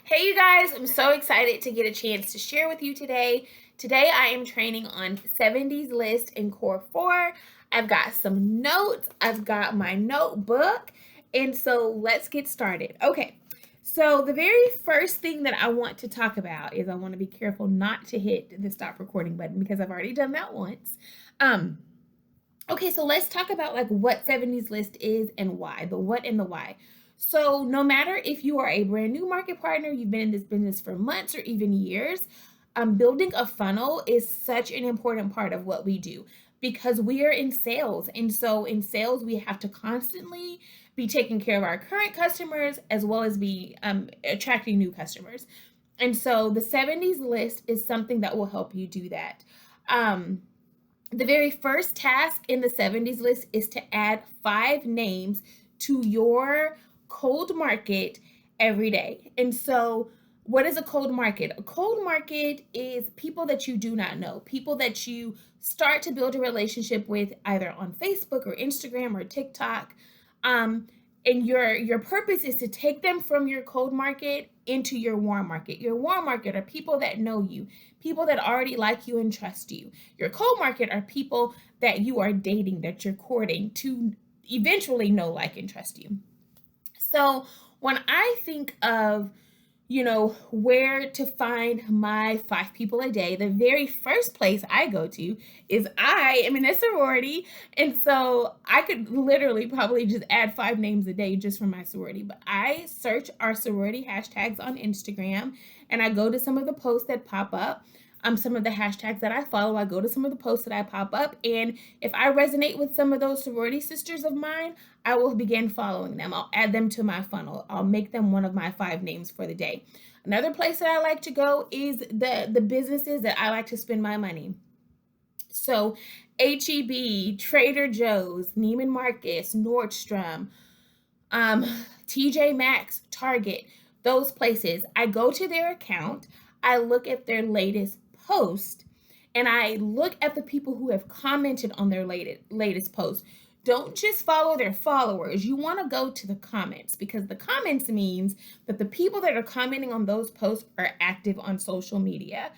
Hey you guys, I'm so excited to get a chance to share with you today. Today I am training on 70s list in Core 4. I've got some notes, I've got my notebook, and so let's get started. Okay, so the very first thing that I want to talk about is I want to be careful not to hit the stop recording button because I've already done that once. Okay, so let's talk about like what 70s list is and why, the what and the why. So no matter if you are a brand new market partner, you've been in this business for months or even years, building a funnel is such an important part of what we do because we are in sales. And so in sales, we have to constantly be taking care of our current customers as well as be attracting new customers. And so the 70s list is something that will help you do that. The very first task in the 70s list is to add 5 names to your cold market every day. And so, what is a cold market? A cold market is people that you do not know, people that you start to build a relationship with either on Facebook or Instagram or TikTok. And your purpose is to take them from your cold market into your warm market. Your warm market are people that know you, people that already like you and trust you. Your cold market are people that you are dating, that you're courting to eventually know, like, and trust you. So when I think of where to find my 5 people a day, the very first place I go to is I am in a sorority. And so I could literally probably just add 5 names a day just for my sorority. But I search our sorority hashtags on Instagram and I go to some of the posts that pop up. Some of the hashtags that I follow, I go to some of the posts that I pop up. And if I resonate with some of those sorority sisters of mine, I will begin following them. I'll add them to my funnel. I'll make them one of my 5 names for the day. Another place that I like to go is the businesses that I like to spend my money. So HEB, Trader Joe's, Neiman Marcus, Nordstrom, TJ Maxx, Target, those places. I go to their account, I look at their latest post, and I look at the people who have commented on their latest post. Don't just follow their followers. You want to go to the comments because the comments means that the people that are commenting on those posts are active on social media.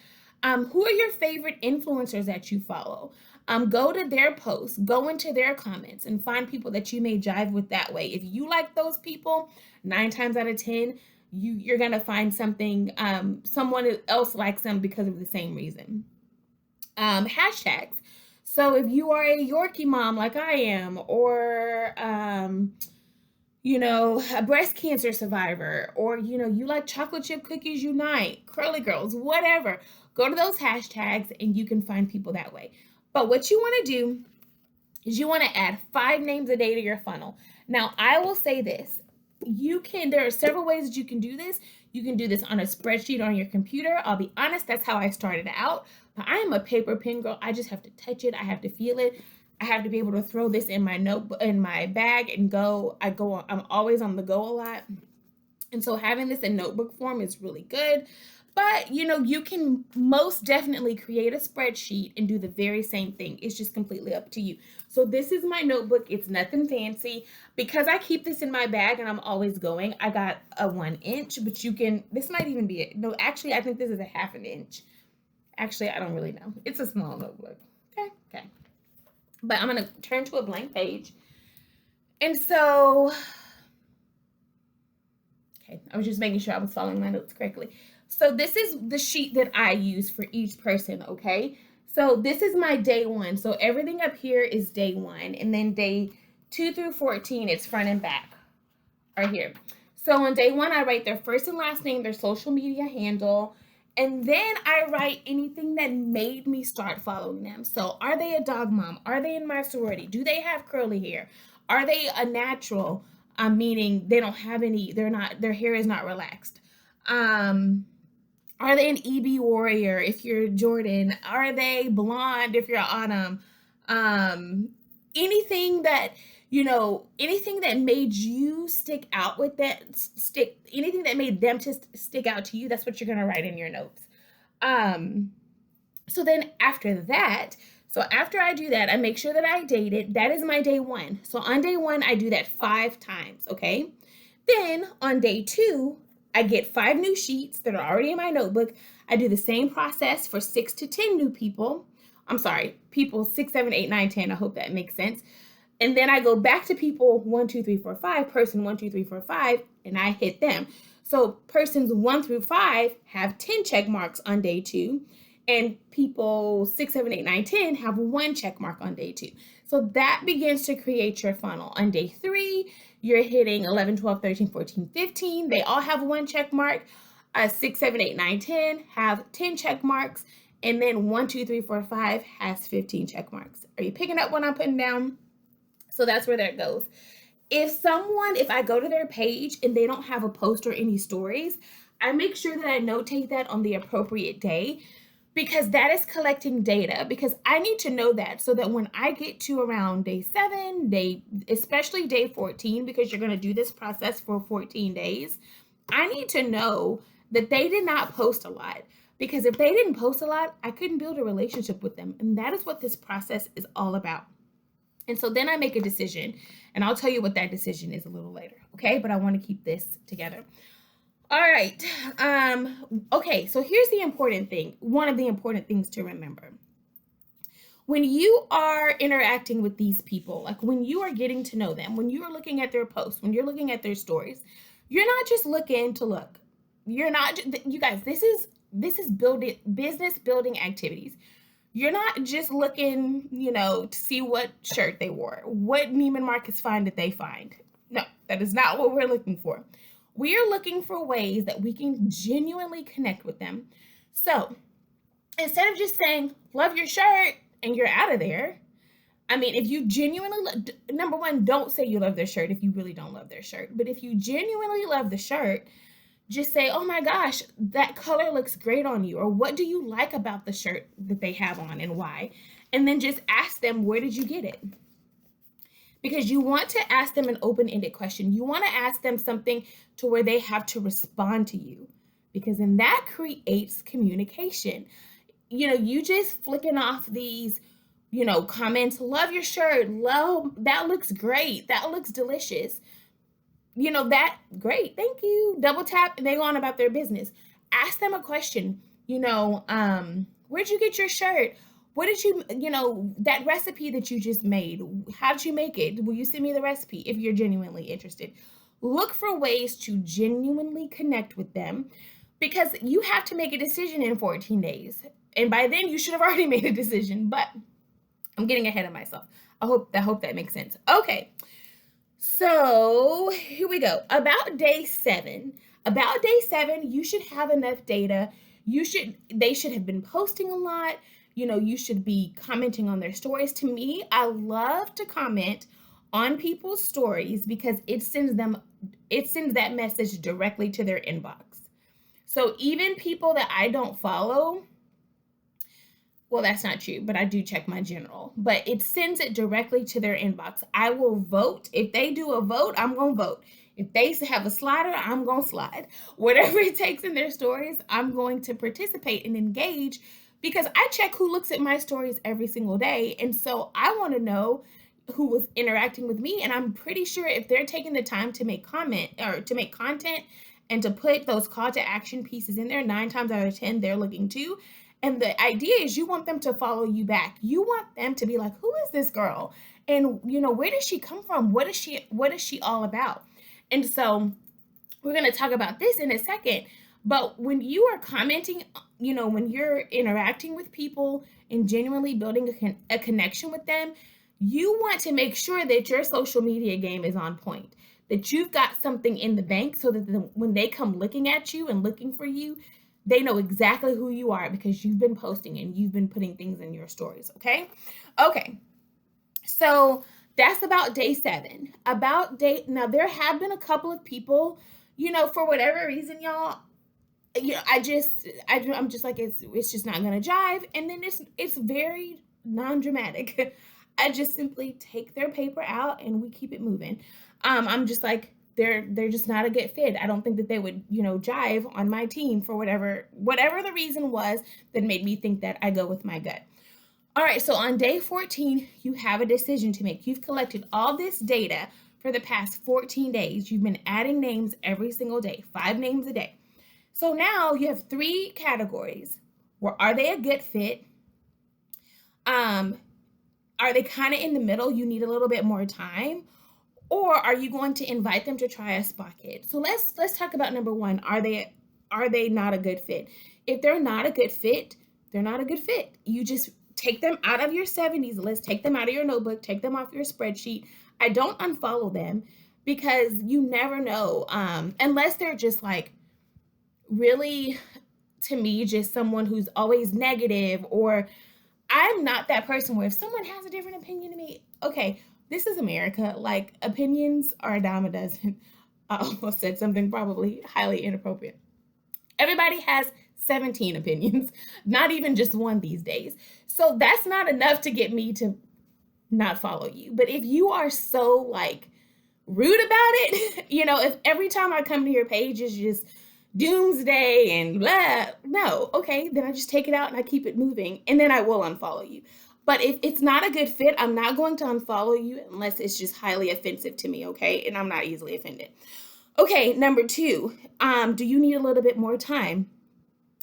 Who are your favorite influencers that you follow? Go to their posts, go into their comments, and find people that you may jive with that way. If you like those people, 9 times out of 10, you're gonna find something. Someone else likes them because of the same reason. Hashtags. So if you are a Yorkie mom like I am, or a breast cancer survivor, or you like chocolate chip cookies unite, curly girls, whatever, go to those hashtags and you can find people that way. But what you want to do is you want to add 5 names a day to your funnel. Now, I will say this. There are several ways that you can do this. You can do this on a spreadsheet on your computer. I'll be honest, that's how I started out. But I am a paper pen girl. I just have to touch it. I have to feel it. I have to be able to throw this in my notebook, in my bag, and go. I'm always on the go a lot. And so having this in notebook form is really good. But you can most definitely create a spreadsheet and do the very same thing. It's just completely up to you. So this is my notebook. It's nothing fancy. Because I keep this in my bag and I'm always going, I got a 1 inch, but this might even be it. No, actually, I think this is a 1/2 inch. Actually, I don't really know. It's a small notebook. Okay. But I'm going to turn to a blank page. And so, okay, I was just making sure I was following my notes correctly. So this is the sheet that I use for each person, okay? So this is my day 1. So everything up here is day 1. And then day 2 through 14, it's front and back right here. So on day 1, I write their first and last name, their social media handle, and then I write anything that made me start following them. So are they a dog mom? Are they in my sorority? Do they have curly hair? Are they a natural? Meaning they don't have any, their hair is not relaxed. Are they an EB warrior if you're Jordan? Are they blonde if you're Autumn? Anything that anything that made you stick out with anything that made them to stick out to you, that's what you're gonna write in your notes. So then after that, so after I do that, I make sure that I date it. That is my day 1. So on day 1, I do that 5 times, okay? Then on day 2, I get 5 new sheets that are already in my notebook. I do the same process for 6 to 10 new people. I'm sorry, people 6, 7, 8, 9, 10. I hope that makes sense. And then I go back to people 1, 2, 3, 4, 5, person 1, 2, 3, 4, 5, and I hit them. So persons 1 through 5 have 10 check marks on day 2, and people 6, 7, 8, 9, 10 have 1 check mark on day 2. So that begins to create your funnel. On day 3, you're hitting 11, 12, 13, 14, 15. They all have 1 check mark. 6, 7, 8, 9, 10 have 10 check marks. And then 1, 2, 3, 4, 5 has 15 check marks. Are you picking up what I'm putting down? So that's where that goes. If I go to their page and they don't have a post or any stories, I make sure that I notate that on the appropriate day, because that is collecting data, because I need to know that so that when I get to around day 7, especially day 14, because you're going to do this process for 14 days, I need to know that they did not post a lot. Because if they didn't post a lot, I couldn't build a relationship with them. And that is what this process is all about. And so then I make a decision, and I'll tell you what that decision is a little later, okay? But I want to keep this together. All right. Okay, so here's the important thing. One of the important things to remember. When you are interacting with these people, like when you are getting to know them, when you are looking at their posts, when you're looking at their stories, you're not just looking to look. You're not, you guys, this is business building activities. You're not just looking, to see what shirt they wore, what Neiman Marcus find did they find. No, that is not what we're looking for. We are looking for ways that we can genuinely connect with them. So instead of just saying, love your shirt, and you're out of there, if you genuinely, number one, don't say you love their shirt if you really don't love their shirt. But if you genuinely love the shirt, just say, oh my gosh, that color looks great on you. Or what do you like about the shirt that they have on and why? And then just ask them, where did you get it? Because you want to ask them an open-ended question. You want to ask them something to where they have to respond to you. Because then that creates communication. You just flicking off these, comments, love your shirt, love, that looks great, that looks delicious. That great, thank you. Double tap and they go on about their business. Ask them a question. Where'd you get your shirt? What did you, that recipe that you just made, how did you make it? Will you send me the recipe if you're genuinely interested? Look for ways to genuinely connect with them, because you have to make a decision in 14 days. And by then you should have already made a decision, but I'm getting ahead of myself. I hope that makes sense. Okay. So here we go. About day 7, you should have enough data. They should have been posting a lot. You should be commenting on their stories. To me, I love to comment on people's stories because it sends that message directly to their inbox. So even people that I don't follow, well, that's not true, but I do check my general. But it sends it directly to their inbox. I will vote. If they do a vote, I'm going to vote. If they have a slider, I'm going to slide. Whatever it takes in their stories, I'm going to participate and engage, because I check who looks at my stories every single day. And so I want to know who was interacting with me. And I'm pretty sure if they're taking the time to make content and to put those call to action pieces in there, 9 times out of 10, they're looking too. And the idea is you want them to follow you back. You want them to be like, who is this girl? And, where does she come from? What is she all about? And so we're going to talk about this in a second. But when you are commenting, when you're interacting with people and genuinely building a connection with them, you want to make sure that your social media game is on point, that you've got something in the bank so that when they come looking at you and looking for you, they know exactly who you are because you've been posting and you've been putting things in your stories, okay? Okay, so that's about day 7. Now there have been a couple of people, for whatever reason, y'all, I'm just like, it's just not gonna jive. And then it's very non-dramatic. I just simply take their paper out and we keep it moving. I'm just like, they're just not a good fit. I don't think that they would, jive on my team for whatever the reason was that made me think that. I go with my gut. All right, so on day 14, you have a decision to make. You've collected all this data for the past 14 days. You've been adding names every single day, 5 names a day. So now you have 3 categories. Are they a good fit? Are they kind of in the middle? You need a little bit more time, or are you going to invite them to try a spa kit? So let's talk about number 1. Are they not a good fit? If they're not a good fit, they're not a good fit. You just take them out of your 70s list, take them out of your notebook, take them off your spreadsheet. I don't unfollow them because you never know, unless they're just like really, to me, just someone who's always negative, or I'm not that person where if someone has a different opinion to me, okay, this is America. Like, opinions are a dime a dozen. I almost said something probably highly inappropriate. Everybody has 17 opinions, not even just one these days. So that's not enough to get me to not follow you. But if you are so like rude about it, if every time I come to your page is just doomsday and blah, no, okay, then I just take it out and I keep it moving, and then I will unfollow you. But if it's not a good fit, I'm not going to unfollow you unless it's just highly offensive to me, okay? And I'm not easily offended. Okay, number 2, do you need a little bit more time?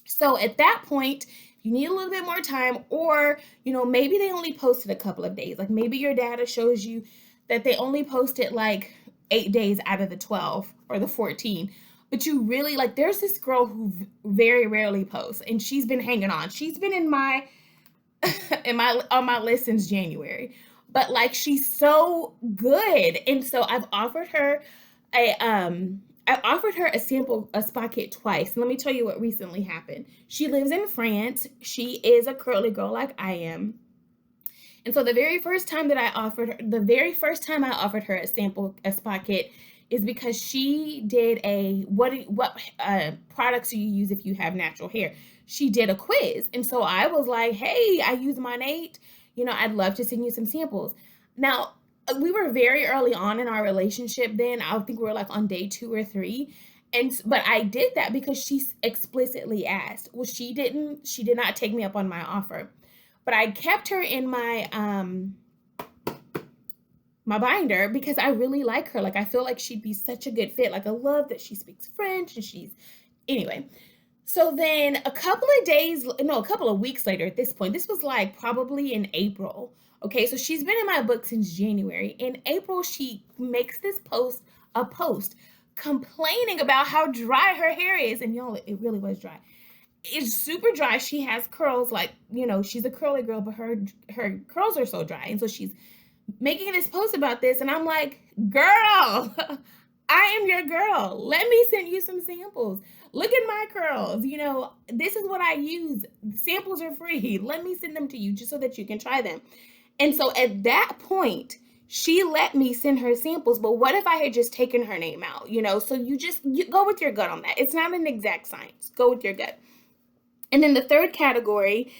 So at that point, you need a little bit more time, or, maybe they only posted a couple of days. Like maybe your data shows you that they only posted like 8 days out of the 12 or the 14. But you really, like, there's this girl who very rarely posts, and she's been hanging on. She's been in my on my list since January. But like, she's so good. And so I've offered her a sample, a spa kit twice. And let me tell you what recently happened. She lives in France. She is a curly girl like I am. And so the very first time I offered her a sample, a spa kit, is because she did what products do you use if you have natural hair? She did a quiz. And so I was like, hey, I use Monat. I'd love to send you some samples. Now, we were very early on in our relationship then. I think we were like on day 2 or 3. But I did that because she explicitly asked. Well, she did not take me up on my offer. But I kept her in my binder because I really like her. Like, I feel like she'd be such a good fit. Like, I love that she speaks French, and anyway. So then a couple of weeks later at this point, this was like probably in April. Okay, so she's been in my book since January. In April, she makes a post complaining about how dry her hair is. And y'all, it really was dry. It's super dry. She has curls, like, she's a curly girl, but her curls are so dry. And so she's making this post about this, and I'm like, girl, I am your girl. Let me send you some samples. Look at my curls. This is what I use. Samples are free. Let me send them to you just so that you can try them. And so at that point, she let me send her samples. But what if I had just taken her name out? So you go with your gut on that. It's not an exact science. Go with your gut. And then the third category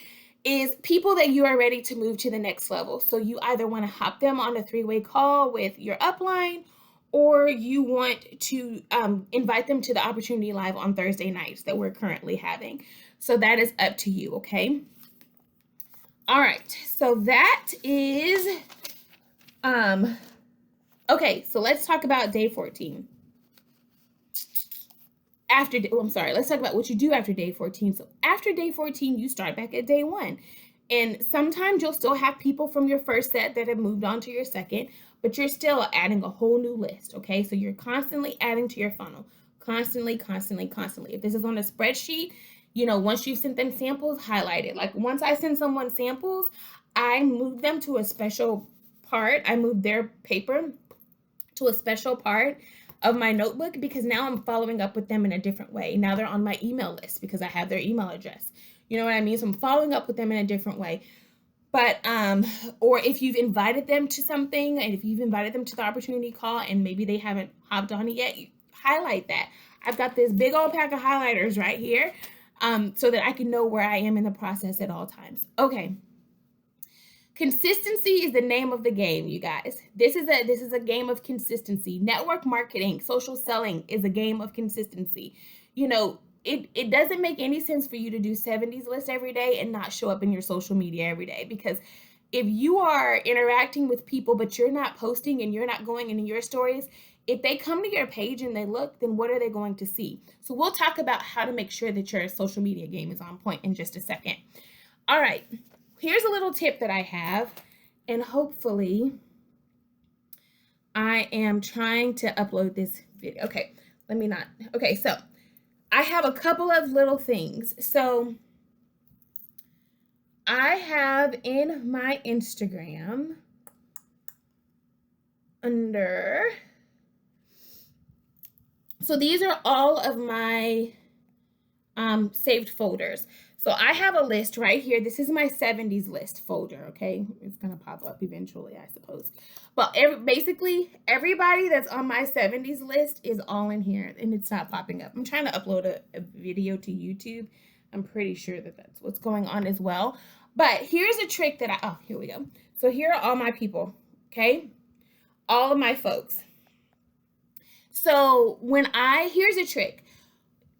is people that you are ready to move to the next level. So you either want to hop them on a 3-way call with your upline, or you want to invite them to the Opportunity Live on Thursday nights that we're currently having. So that is up to you, okay? All right, so that is, okay, so let's talk about day 14. Let's talk about what you do after day 14. So after day 14, you start back at day 1. And sometimes you'll still have people from your first set that have moved on to your second, but you're still adding a whole new list, okay? So you're constantly adding to your funnel. Constantly. If this is on a spreadsheet, once you've sent them samples, highlight it. Like, once I send someone samples, I move them to a special part. I move their paper to a special part of my notebook, because now I'm following up with them in a different way. Now they're on my email list because I have their email address. You know what I mean? So I'm following up with them in a different way. But, or if you've invited them to something, and if you've invited them to the opportunity call and maybe they haven't hopped on it yet, you highlight that. I've got this big old pack of highlighters right here, so that I can know where I am in the process at all times. Okay. Consistency is the name of the game, you guys. This is a game of consistency. Network marketing, social selling is a game of consistency. It doesn't make any sense for you to do 70s list every day and not show up in your social media every day, because if you are interacting with people, but you're not posting and you're not going into your stories, if they come to your page and they look, then what are they going to see? So we'll talk about how to make sure that your social media game is on point in just a second. All right, here's a little tip that I have, and hopefully I am trying to upload this video. Okay, let me not. Okay, so I have a couple of little things. So I have in my Instagram under, so these are all of my saved folders. So I have a list right here. This is my 70s list folder, okay? It's gonna pop up eventually, I suppose. But basically, everybody that's on my 70s list is all in here, and it's not popping up. I'm trying to upload a video to YouTube. I'm pretty sure that that's what's going on as well. But here's a trick that oh, here we go. So here are all my people, okay? All of my folks. So here's a trick.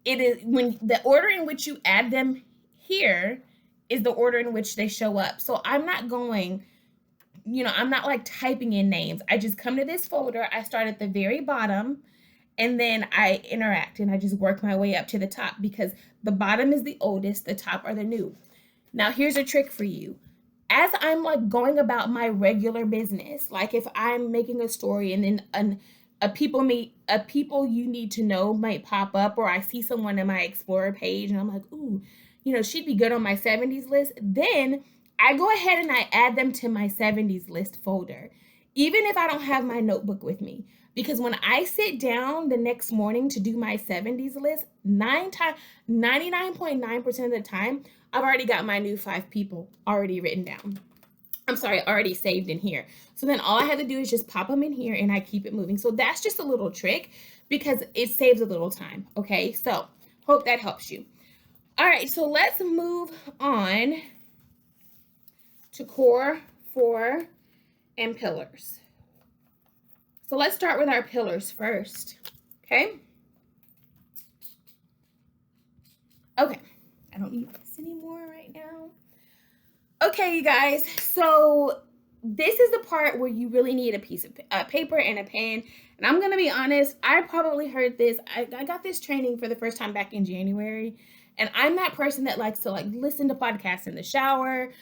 It is when the order in which you add them here is the order in which they show up. So I'm not going, I'm not like typing in names. I just come to this folder. I start at the very bottom, and then I interact, and I just work my way up to the top, because the bottom is the oldest, the top are the new. Now here's a trick for you. As I'm like going about my regular business, like if I'm making a story and then a people you need to know might pop up, or I see someone in my Explorer page and I'm like, ooh, she'd be good on my 70s list. Then I go ahead and I add them to my 70s list folder, even if I don't have my notebook with me. Because when I sit down the next morning to do my 70s list, 99.9% of the time, I've already got my new 5 people already written down. I'm sorry, already saved in here. So then all I have to do is just pop them in here, and I keep it moving. So that's just a little trick, because it saves a little time, okay? So hope that helps you. All right, so let's move on to core, 4, and pillars. So let's start with our pillars first, okay? Okay, I don't need this anymore right now. Okay, you guys, so this is the part where you really need a piece of paper and a pen. And I'm going to be honest, I probably heard this. I got this training for the first time back in January. And I'm that person that likes to like listen to podcasts in the shower,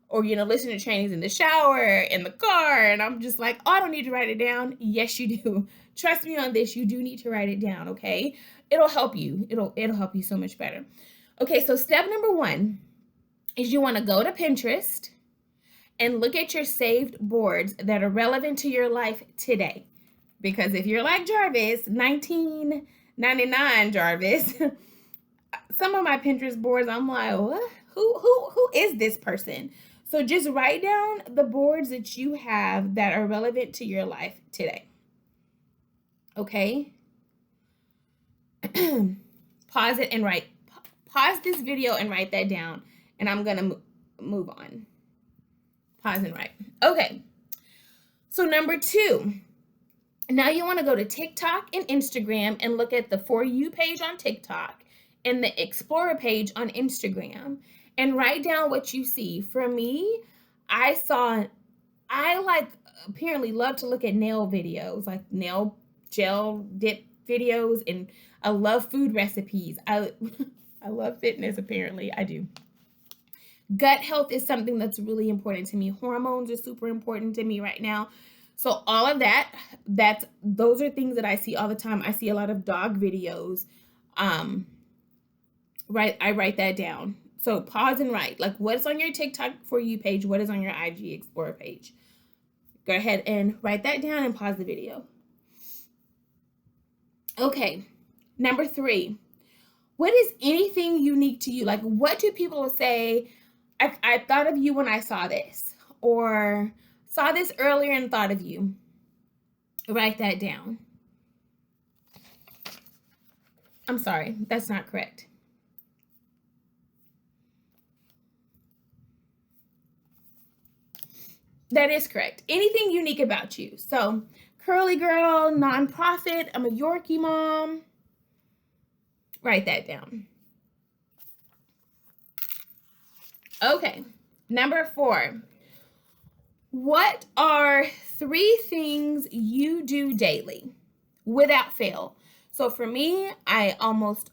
or, listen to trainings in the shower, in the car. And I'm just like, oh, I don't need to write it down. Yes, you do. Trust me on this. You do need to write it down, okay? It'll help you. It'll help you so much better. Okay, so step number 1 is you want to go to Pinterest and look at your saved boards that are relevant to your life today. Because if you're like Jarvis, 1999 Jarvis, some of my Pinterest boards, I'm like, what? Who is this person? So just write down the boards that you have that are relevant to your life today. Okay? Pause it and write. Pause this video and write that down. And I'm going to move on. Pause and write. Okay. So number 2. Now you want to go to TikTok and Instagram and look at the For You page on TikTok and the Explorer page on Instagram, and write down what you see. For me, I apparently love to look at nail videos, like nail gel dip videos, and I love food recipes. I love fitness, apparently. I do. Gut health is something that's really important to me. Hormones are super important to me right now. So all of those are things that I see all the time. I see a lot of dog videos. I write that down. So pause and write. Like, what's on your TikTok For You page? What is on your IG Explorer page? Go ahead and write that down and pause the video. Okay, number 3. What is anything unique to you? Like, what do people say? I thought of you when I saw this, or saw this earlier and thought of you. Write that down. I'm sorry, that's not correct. That is correct. Anything unique about you. So, curly girl, nonprofit, I'm a Yorkie mom. Write that down. Okay, number 4. What are 3 things you do daily without fail? So for me, I almost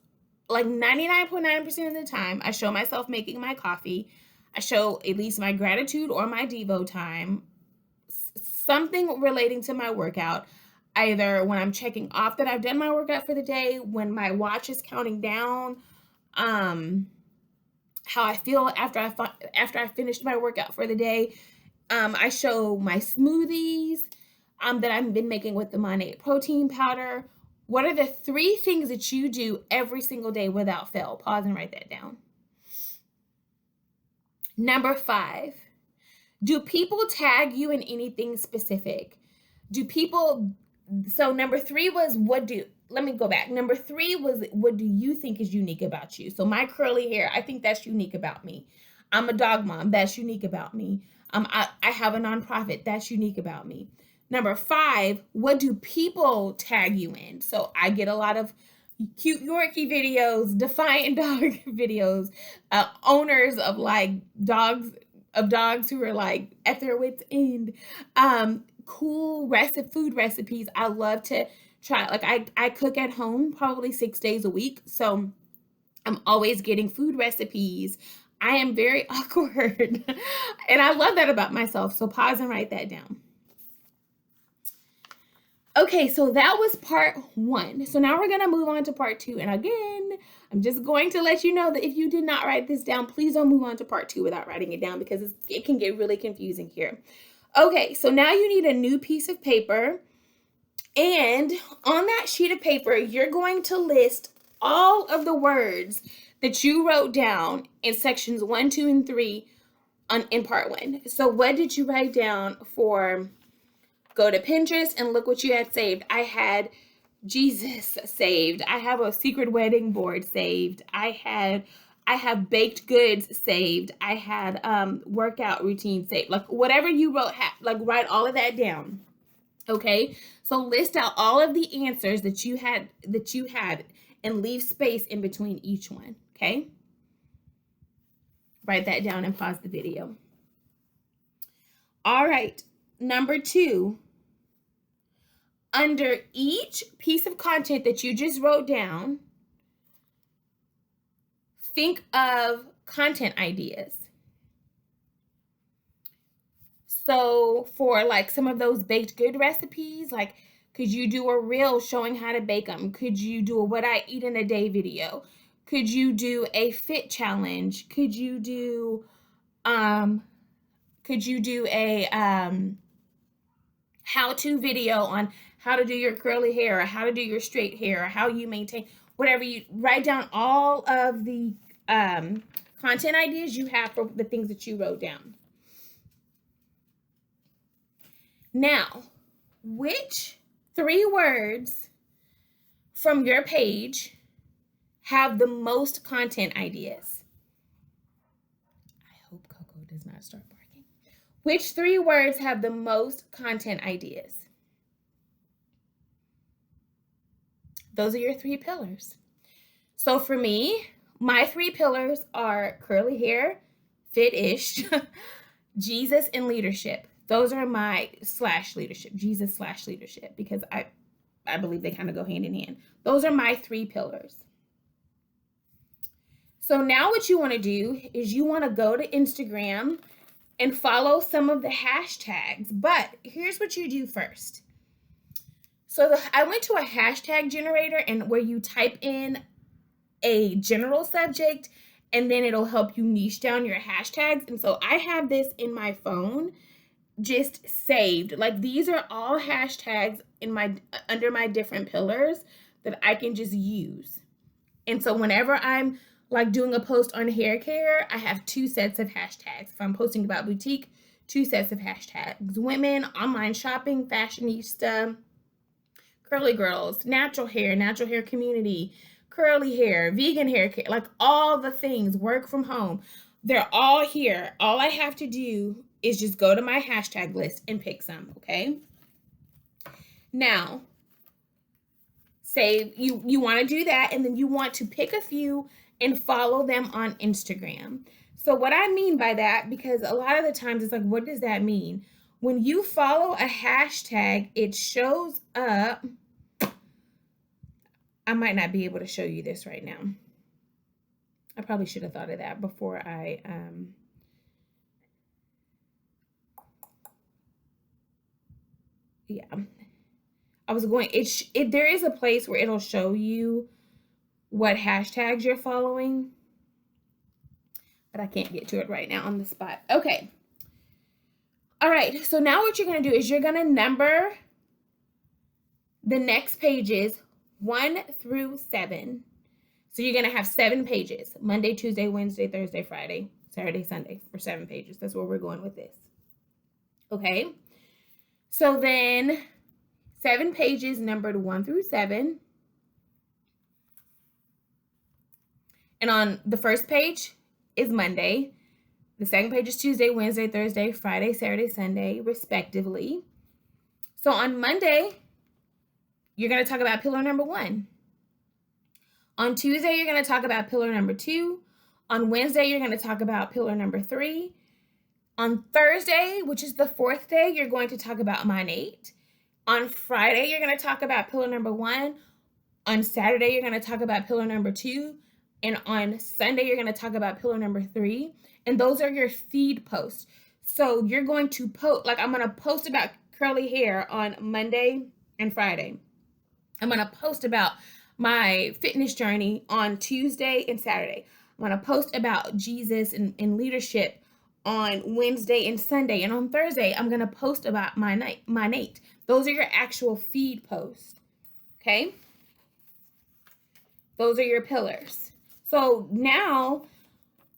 like 99.9% of the time, I show myself making my coffee. I show at least my gratitude or my Devo time, something relating to my workout. Either when I'm checking off that I've done my workout for the day, when my watch is counting down, how I feel after I finished my workout for the day. I show my smoothies that I've been making with the Monat protein powder. What are the 3 things that you do every single day without fail? Pause and write that down. Number 5, do people tag you in anything specific? So number 3 was let me go back. Number 3 was, what do you think is unique about you? So my curly hair, I think that's unique about me. I'm a dog mom, that's unique about me. I have a nonprofit, that's unique about me. Number 5, what do people tag you in? So I get a lot of cute Yorkie videos, defiant dog videos, owners of like dogs who are like at their wits' end, cool food recipes. I love to try. Like I cook at home probably 6 days a week, so I'm always getting food recipes. I am very awkward, and I love that about myself. So pause and write that down. Okay, so that was part 1. So now we're going to move on to part 2. And again, I'm just going to let you know that if you did not write this down, please don't move on to part 2 without writing it down, because it can get really confusing here. Okay, so now you need a new piece of paper. And on that sheet of paper, you're going to list all of the words that you wrote down in sections 1, 2, and 3 in part 1. So what did you write down for... Go to Pinterest and look what you had saved. I had Jesus saved. I have a secret wedding board saved. I have baked goods saved. I had workout routine saved. Like whatever you wrote, write all of that down. Okay? So list out all of the answers that you had and leave space in between each one. Okay? Write that down and pause the video. All right. Number 2, under each piece of content that you just wrote down, think of content ideas. So for like some of those baked good recipes, like could you do a reel showing how to bake them? Could you do a what I eat in a day video? Could you do a fit challenge? Could you do a how-to video on how to do your curly hair, or how to do your straight hair, or how you maintain, whatever. You write down all of the content ideas you have for the things that you wrote down. Now, which 3 words from your page have the most content ideas? I hope Coco does not start barking. Which 3 words have the most content ideas? Those are your 3 pillars. So for me, my 3 pillars are curly hair, fit-ish, Jesus, and leadership. Those are my /leadership, Jesus /leadership, because I believe they kind of go hand in hand. Those are my 3 pillars. So now what you want to do is you want to go to Instagram and follow some of the hashtags. But here's what you do first. So I went to a hashtag generator, and where you type in a general subject, and then it'll help you niche down your hashtags. And so I have this in my phone just saved. Like these are all hashtags under my different pillars that I can just use. And so whenever I'm like doing a post on hair care, I have 2 sets of hashtags. If I'm posting about boutique, 2 sets of hashtags. Women, online shopping, fashionista, curly girls, natural hair community, curly hair, vegan hair care, like all the things, work from home. They're all here. All I have to do is just go to my hashtag list and pick some, okay? Now, say you want to do that, and then you want to pick a few and follow them on Instagram. So what I mean by that, because a lot of the times it's like, what does that mean? when you follow a hashtag, it shows up. I might not be able to show you this right now. I probably should have thought of that before I yeah. I was going there is a place where it'll show you what hashtags you're following, but I can't get to it right now on the spot. Okay. All right. So now what you're going to do is you're going to number the next pages 1 through 7. So you're going to have 7 pages: Monday, Tuesday, Wednesday, Thursday, Friday, Saturday, Sunday, for 7 pages. That's where we're going with this. Okay. So then 7 pages numbered 1 through 7. And on the first page is Monday. The second page is Tuesday, Wednesday, Thursday, Friday, Saturday, Sunday, respectively. So on Monday, you're going to talk about pillar number 1. On Tuesday, you're going to talk about pillar number 2. On Wednesday, you're going to talk about pillar number 3. On Thursday, which is the 4th day, you're going to talk about Monate. On Friday, you're going to talk about pillar number 1. On Saturday, you're going to talk about pillar number 2. And on Sunday, you're going to talk about pillar number 3. And those are your feed posts. So you're going to post, like I'm going to post about curly hair on Monday and Friday. I'm going to post about my fitness journey on Tuesday and Saturday. I'm going to post about Jesus and leadership on Wednesday and Sunday. And on Thursday, I'm going to post about my Nate. Those are your actual feed posts. Okay? Those are your pillars. So now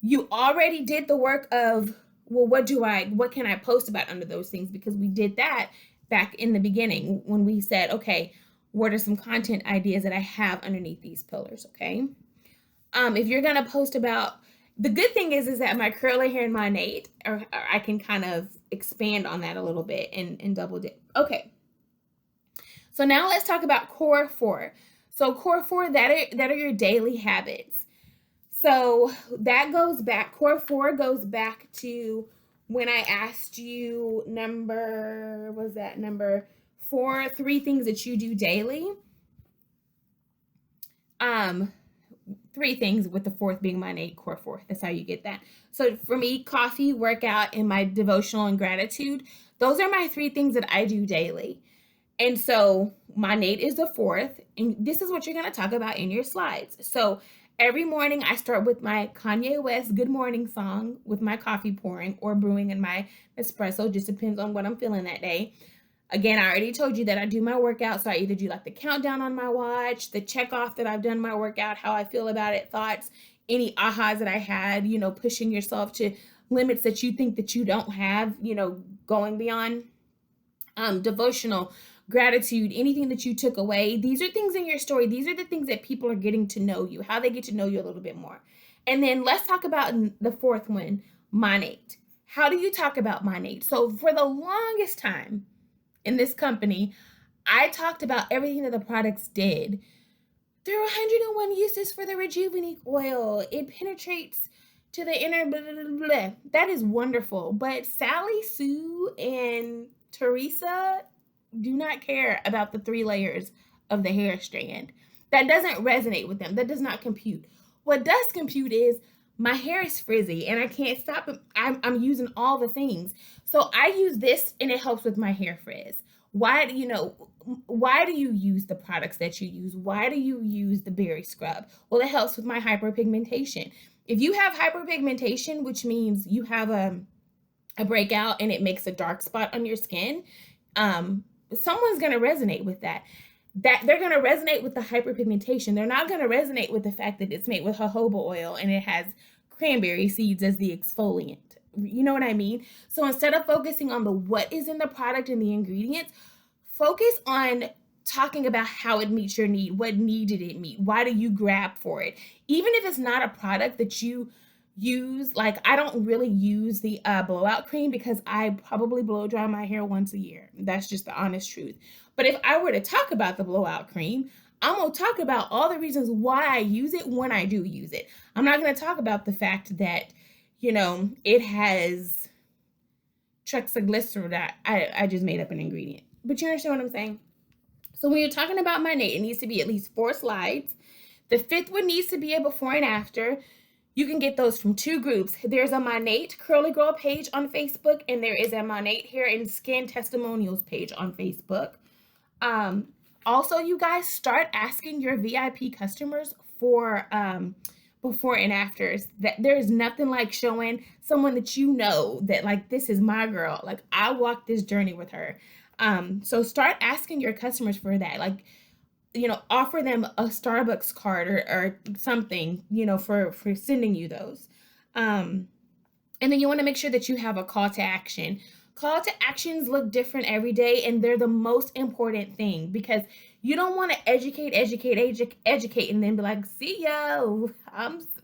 you already did the work of, well, what can I post about under those things? Because we did that back in the beginning when we said, okay, what are some content ideas that I have underneath these pillars? Okay. If you're going to post about, the good thing is that my curly hair and my Nate, or I can kind of expand on that a little bit and double dip. Okay. So now let's talk about core 4. So core 4, that are your daily habits. So that goes back, core 4 goes back to when I asked you number 4, 3 things that you do daily. 3 things, with the 4th being my Nate, core 4. That's how you get that. So for me, coffee, workout, and my devotional and gratitude, those are my 3 things that I do daily. And so my Nate is the 4th, and this is what you're going to talk about in your slides. So every morning I start with my Kanye West Good Morning song with my coffee pouring or brewing in my espresso. Just depends on what I'm feeling that day. Again, I already told you that I do my workout. So I either do like the countdown on my watch, the check off that I've done my workout, how I feel about it, thoughts, any ahas that I had, pushing yourself to limits that you think that you don't have, going beyond. Devotional, gratitude, anything that you took away. These are things in your story. These are the things that people are getting to know you, how they get to know you a little bit more. And then let's talk about the 4th one, my Nate. How do you talk about my Nate? So for the longest time in this company, I talked about everything that the products did. There are 101 uses for the Rejuvenique oil. It penetrates to the inner blah, blah, blah, blah. That is wonderful. But Sally Sue and Teresa do not care about the 3 layers of the hair strand. That doesn't resonate with them. That does not compute. What does compute is my hair is frizzy and I can't stop it. I'm using all the things. So I use this and it helps with my hair frizz. Why do you use the products that you use? Why do you use the berry scrub? Well, it helps with my hyperpigmentation. If you have hyperpigmentation, which means you have a breakout and it makes a dark spot on your skin, someone's going to resonate with that. That they're going to resonate with the hyperpigmentation. They're not going to resonate with the fact that it's made with jojoba oil and it has cranberry seeds as the exfoliant. You know what I mean? So instead of focusing on the what is in the product and the ingredients, focus on talking about how it meets your need. What need did it meet? Why do you grab for it? Even if it's not a product that you use, like I don't really use the blowout cream because I probably blow dry my hair once a year. That's just the honest truth. But if I were to talk about the blowout cream, I'm going to talk about all the reasons why I use it when I do use it. I'm not going to talk about the fact that, it has, trexaglyceride. I just made up an ingredient. But you understand what I'm saying? So when you're talking about Monat, it needs to be at least 4 slides. The 5th one needs to be a before and after. You can get those from 2 groups. There's a Monat Curly Girl page on Facebook, and there is a Monat Hair and Skin Testimonials page on Facebook. Also, you guys, start asking your VIP customers for before and afters. That there's nothing like showing someone that you know that, like, this is my girl. Like, I walked this journey with her. So start asking your customers for that. Like, you know, offer them a Starbucks card or something, you know, for sending you those. And then you want to make sure that you have a call to action. Call to actions look different every day, and they're the most important thing, because you don't want to educate, and then be like, see ya,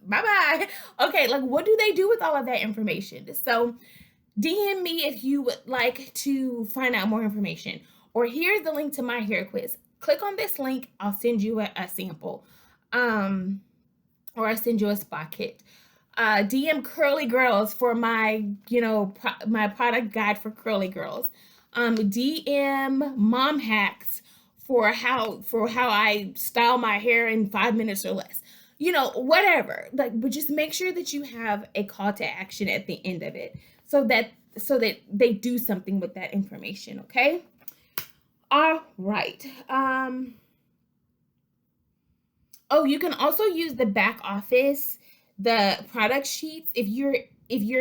bye-bye. Okay, like, what do they do with all of that information? So DM me if you would like to find out more information. Or here's the link to my hair quiz. Click on this link. I'll send you a sample. Or I'll send you a spot kit. DM Curly Girls for my, you know, my product guide for curly girls. DM Mom Hacks for how I style my hair in 5 minutes or less. You know, whatever. Like, but just make sure that you have a call to action at the end of it, so that they do something with that information, okay? All right. Oh, you can also use the back office, the product sheets, if you're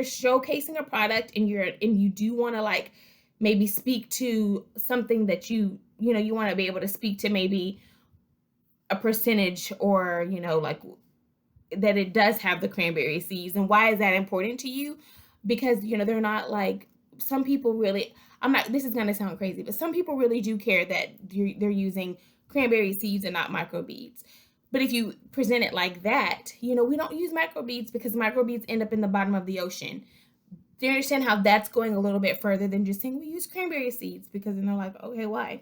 showcasing a product and you do want to, like, maybe speak to something that you know you want to be able to speak to, maybe a percentage, or, you know, like, that it does have the cranberry seeds. And why is that important to you? Because, you know, they're not like, some people really, this is going to sound crazy, but some people really do care that they're using cranberry seeds and not microbeads. But if you present it like that, you know, we don't use microbeads because microbeads end up in the bottom of the ocean. Do you understand how that's going a little bit further than just saying we use cranberry seeds? Because then they're like, okay, why?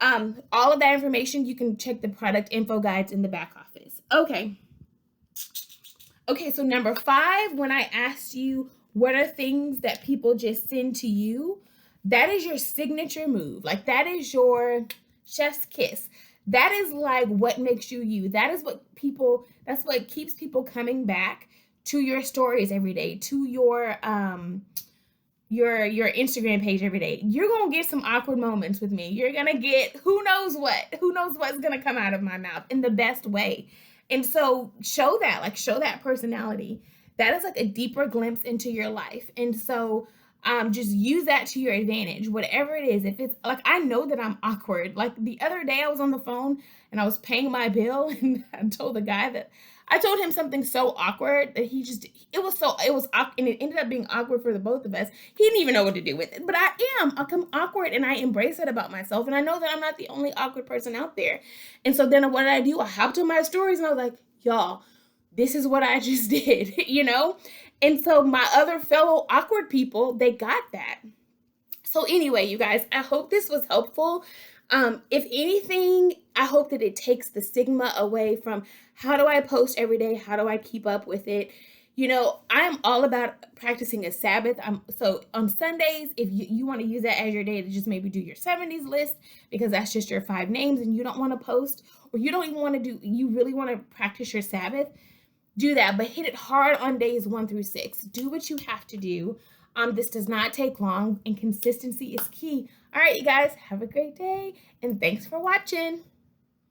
All of that information, you can check the product info guides in the back office. Okay, so number 5, when I asked you what are things that people just send to you, that is your signature move. Like, that is your chef's kiss. That is like what makes you you. That's what keeps people coming back to your stories every day, to your Instagram page every day. You're going to get some awkward moments with me. You're going to get who knows what's going to come out of my mouth in the best way. And so show that personality. That is like a deeper glimpse into your life. And so just use that to your advantage, whatever it is. If it's like, I know that I'm awkward. Like, the other day I was on the phone and I was paying my bill, and I told him something so awkward that it was awkward, and it ended up being awkward for the both of us. He didn't even know what to do with it. But I'm awkward, and I embrace it about myself. And I know that I'm not the only awkward person out there. And so then what did I do? I hopped on my stories and I was like, y'all, this is what I just did, you know? And so my other fellow awkward people, they got that. So anyway, you guys, I hope this was helpful. If anything, I hope that it takes the stigma away from, how do I post every day? How do I keep up with it? You know, I'm all about practicing a Sabbath. So on Sundays, if you want to use that as your day to just maybe do your 70s list, because that's just your 5 names and you don't want to post, or you don't even want to you really want to practice your Sabbath, do that, but hit it hard on days 1 through 6. Do what you have to do. This does not take long, and consistency is key. All right, you guys, have a great day, and thanks for watching.